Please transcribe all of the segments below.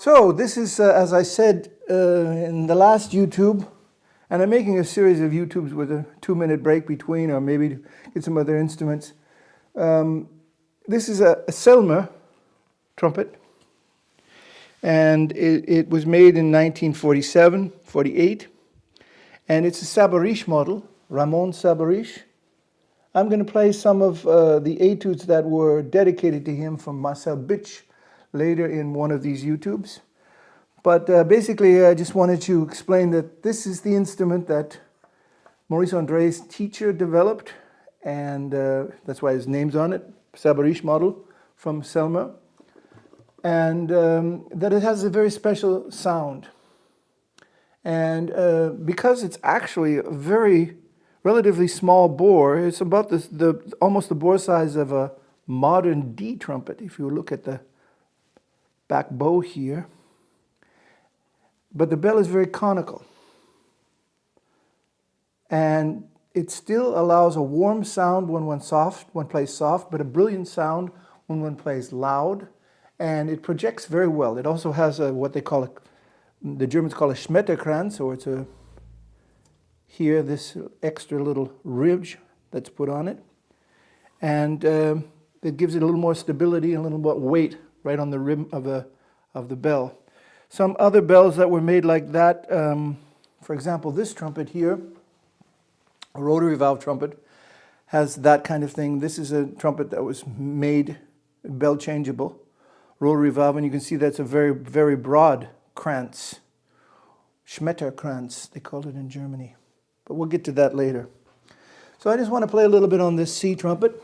So this is, as I said in the last YouTube, and I'm making a series of YouTubes with a 2-minute break between, or maybe to get some other instruments. This is a Selmer trumpet, and it was made in 1947, 48, and it's a Saborish model, Ramon Saborish. I'm going to play some of the etudes that were dedicated to him from Marcel Bitsch later in one of these YouTubes. But basically, I just wanted to explain that this is the instrument that Maurice André's teacher developed, and that's why his name's on it, Saborish model from Selmer, and that it has a very special sound. And because it's actually a very relatively small bore, it's about almost the bore size of a modern D trumpet, if you look at the back bow here. But the bell is very conical. And it still allows a warm sound when one plays soft, but a brilliant sound when one plays loud. And it projects very well. It also has what they call the Germans call a Schmetterkranz, or it's this extra little ridge that's put on it. And it gives it a little more stability and a little more weight right on the rim of the bell. Some other bells that were made like that, for example, this trumpet here, a rotary valve trumpet, has that kind of thing. This is a trumpet that was made bell changeable, rotary valve, and you can see that's a very, very broad krantz. Schmetterkranz, they call it in Germany. But we'll get to that later. So I just want to play a little bit on this C trumpet,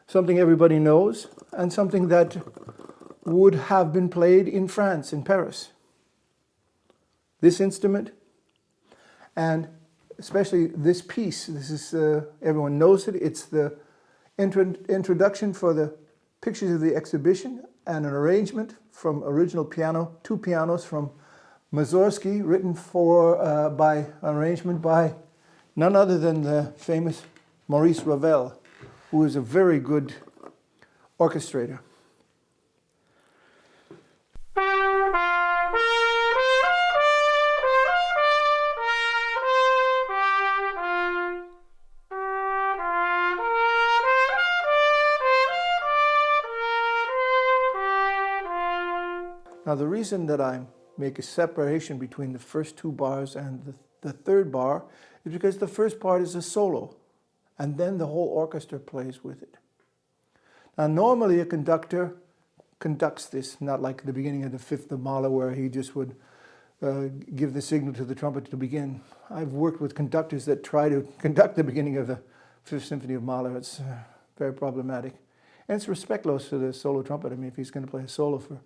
something everybody knows, and something that would have been played in France, in Paris. This instrument, and especially this piece, this is, everyone knows it, it's the introduction for the pictures of the exhibition, and an arrangement from original piano, 2 pianos from Mussorgsky, written by arrangement by none other than the famous Maurice Ravel, who is a very good orchestrator. Now the reason that I make a separation between the first 2 bars and the third bar is because the first part is a solo, and then the whole orchestra plays with it. Now normally a conductor conducts this, not like the beginning of the Fifth of Mahler where he just would give the signal to the trumpet to begin. I've worked with conductors that try to conduct the beginning of the Fifth Symphony of Mahler. It's very problematic. And it's respectless to the solo trumpet. I mean, if he's going to play a solo for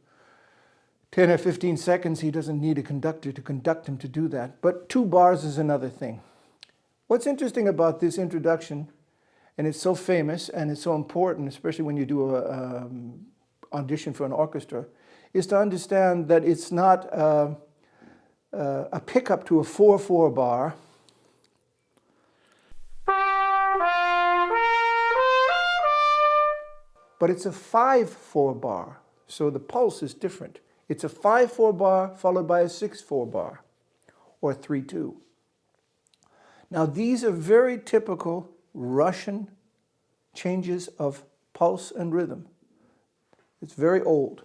10 or 15 seconds, he doesn't need a conductor to conduct him to do that. But 2 bars is another thing. What's interesting about this introduction, and it's so famous and it's so important, especially when you do a audition for an orchestra, is to understand that it's not a pickup to a 4/4 bar, but it's a 5/4 bar. So the pulse is different. It's a 5/4 bar followed by a 6/4 bar, or 3/2. Now these are very typical Russian changes of pulse and rhythm. It's very old.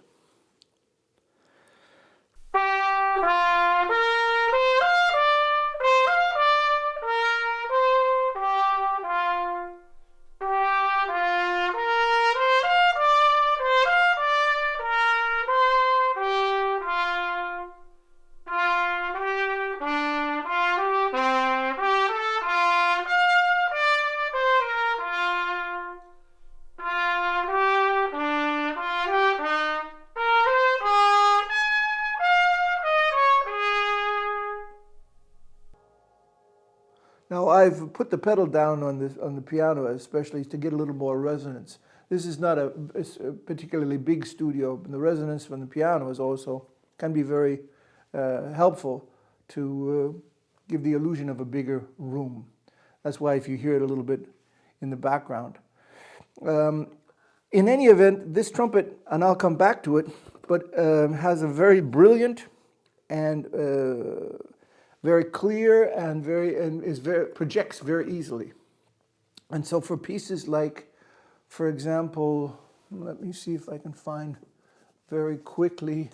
Now I've put the pedal down on the piano, especially to get a little more resonance. This is not a particularly big studio, but the resonance from the piano is also can be very helpful to give the illusion of a bigger room. That's why if you hear it a little bit in the background. In any event, this trumpet, and I'll come back to it, but has a very brilliant and very clear and projects very easily. And so for pieces like, for example, let me see if I can find very quickly.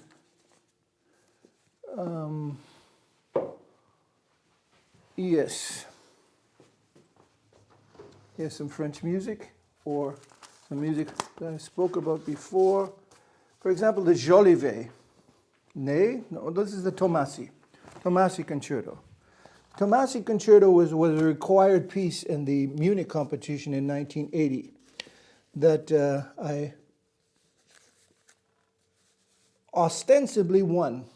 Yes, here's some French music, or some music that I spoke about before. For example, the Jolivet. No, this is the Tomasi Concerto. Tomasi Concerto was a required piece in the Munich competition in 1980 that I ostensibly won.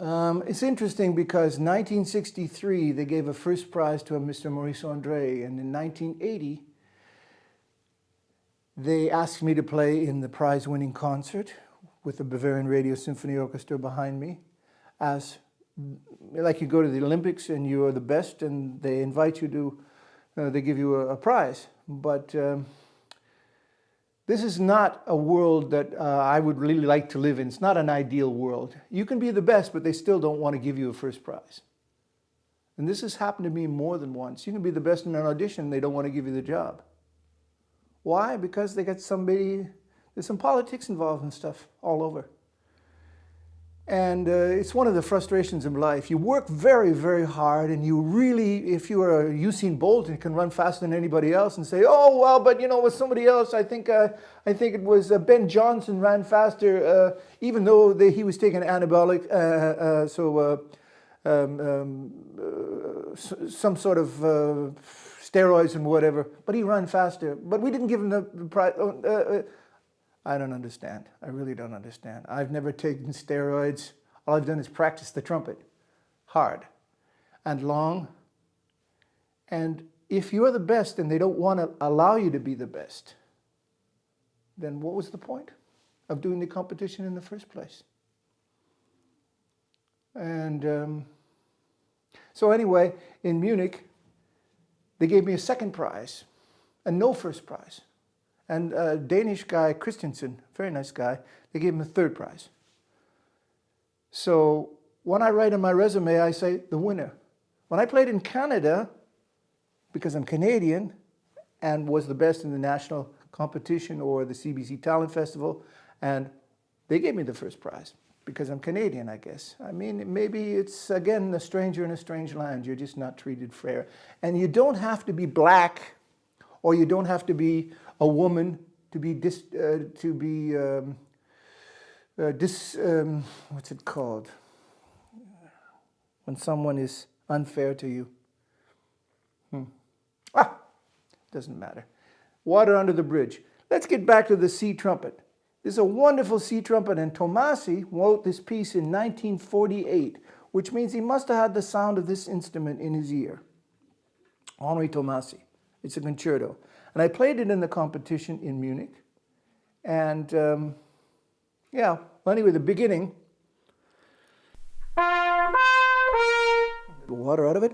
It's interesting because 1963 they gave a first prize to a Mr. Maurice André, and in 1980 they asked me to play in the prize-winning concert with the Bavarian Radio Symphony Orchestra behind me, as like you go to the Olympics and you are the best and they invite you to, they give you a prize. But this is not a world that I would really like to live in. It's not an ideal world. You can be the best, but they still don't want to give you a first prize. And this has happened to me more than once. You can be the best in an audition, they don't want to give you the job. Why? Because they got there's some politics involved and stuff all over. And it's one of the frustrations of life. You work very, very hard, and you really, if you are a Usain Bolt and can run faster than anybody else, and say, "Oh well, but you know, with somebody else, I think it was Ben Johnson ran faster, even though he was taking anabolic, some sort of steroids and whatever, but he ran faster. But we didn't give him the prize." I don't understand. I really don't understand. I've never taken steroids. All I've done is practice the trumpet hard and long. And if you're the best and they don't want to allow you to be the best, then what was the point of doing the competition in the first place? And so anyway, in Munich, they gave me a second prize and no first prize. And a Danish guy, Christensen, very nice guy, they gave him a third prize. So when I write in my resume, I say the winner. When I played in Canada, because I'm Canadian, and was the best in the national competition or the CBC Talent Festival, and they gave me the first prize because I'm Canadian, I guess. I mean, maybe it's, again, a stranger in a strange land. You're just not treated fair. And you don't have to be black, or you don't have to be a woman to be what's it called? When someone is unfair to you. Doesn't matter. Water under the bridge. Let's get back to the C trumpet. This is a wonderful C trumpet, and Tomasi wrote this piece in 1948, which means he must have had the sound of this instrument in his ear. Henri Tomasi. It's a concerto. And I played it in the competition in Munich. And yeah, well, anyway, the beginning. The water out of it.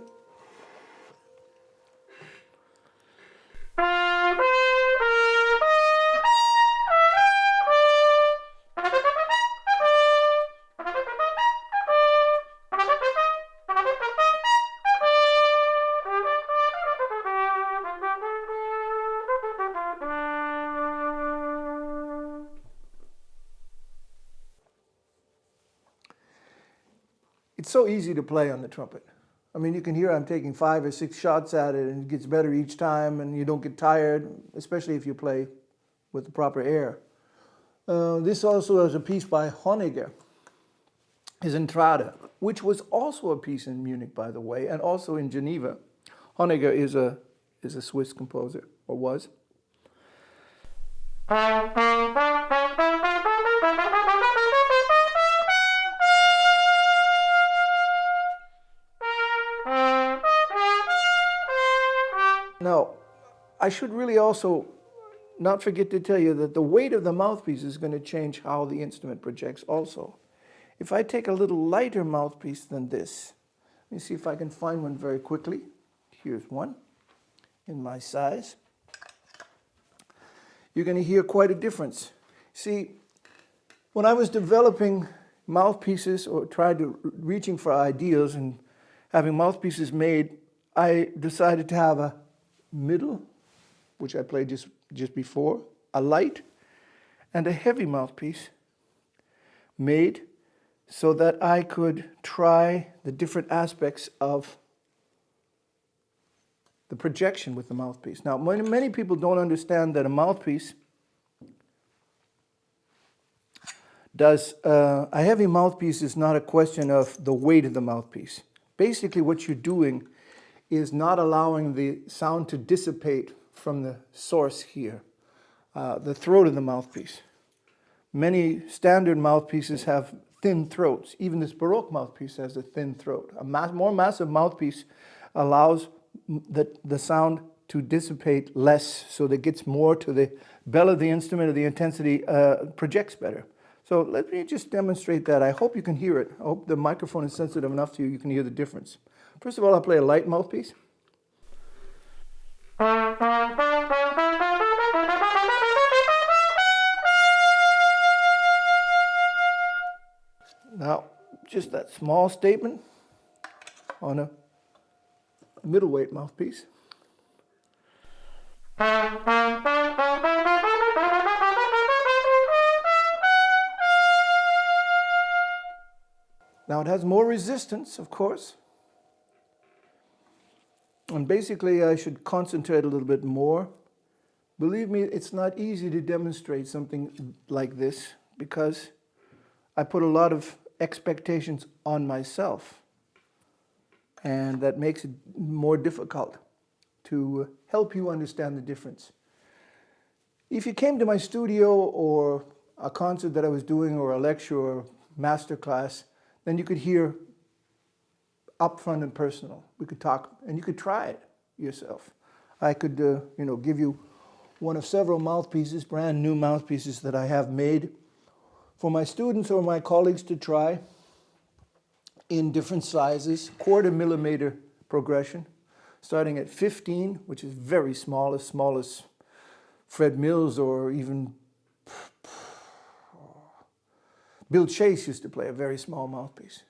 It's so easy to play on the trumpet. I mean, you can hear I'm taking 5 or 6 shots at it, and it gets better each time, and you don't get tired, especially if you play with the proper air. This also is a piece by Honegger, his Entrada, which was also a piece in Munich, by the way, and also in Geneva. Honegger is a Swiss composer, or was. Now, I should really also not forget to tell you that the weight of the mouthpiece is going to change how the instrument projects also. If I take a little lighter mouthpiece than this, let me see if I can find one very quickly. Here's one in my size. you're going to hear quite a difference. See, when I was developing mouthpieces or reaching for ideas and having mouthpieces made, I decided to have a middle, which I played just before, a light, and a heavy mouthpiece made so that I could try the different aspects of the projection with the mouthpiece. Now, many people don't understand that a mouthpiece a heavy mouthpiece is not a question of the weight of the mouthpiece. Basically, what you're doing is not allowing the sound to dissipate from the source here, the throat of the mouthpiece. Many standard mouthpieces have thin throats. Even this Baroque mouthpiece has a thin throat. A more massive mouthpiece allows the sound to dissipate less, so that it gets more to the bell of the instrument, or the intensity projects better. So let me just demonstrate that. I hope you can hear it. I hope the microphone is sensitive enough to you can hear the difference. First of all, I'll play a light mouthpiece. Now, just that small statement on a middleweight mouthpiece. Now it has more resistance, of course. And basically I should concentrate a little bit more. Believe me, it's not easy to demonstrate something like this because I put a lot of expectations on myself. And that makes it more difficult to help you understand the difference. If you came to my studio or a concert that I was doing or a lecture or master class, then you could hear upfront and personal. We could talk, and you could try it yourself. I could, give you one of several mouthpieces, brand new mouthpieces that I have made for my students or my colleagues to try in different sizes, 1/4 millimeter progression, starting at 15, which is very small as Fred Mills or even Bill Chase used to play a very small mouthpiece,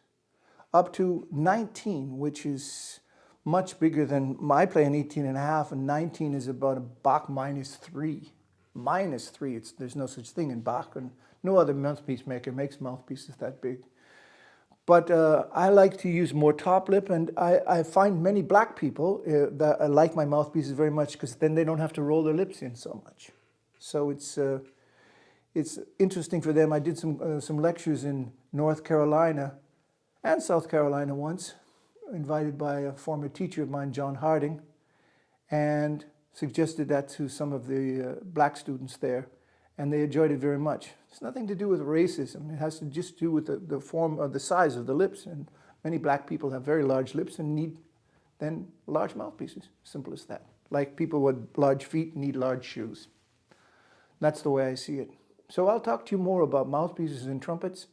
up to 19, which is much bigger than I play an 18.5, and 19 is about a Bach -3. -3, there's no such thing in Bach, and no other mouthpiece maker makes mouthpieces that big. But I like to use more top lip, and I find many black people that like my mouthpieces very much because then they don't have to roll their lips in so much. So it's interesting for them. I did some lectures in North Carolina and South Carolina once, invited by a former teacher of mine, John Harding, and suggested that to some of the black students there, and they enjoyed it very much. It's nothing to do with racism. It has to just do with the form of the size of the lips, and many black people have very large lips and need then large mouthpieces. Simple as that. Like people with large feet need large shoes. That's the way I see it. So I'll talk to you more about mouthpieces and trumpets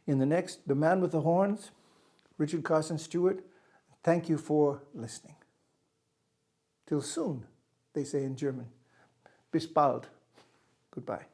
in the next The Man with the Horns, Richard Carson Steuart. Thank you for listening. Till soon, they say in German. Bis bald. Goodbye.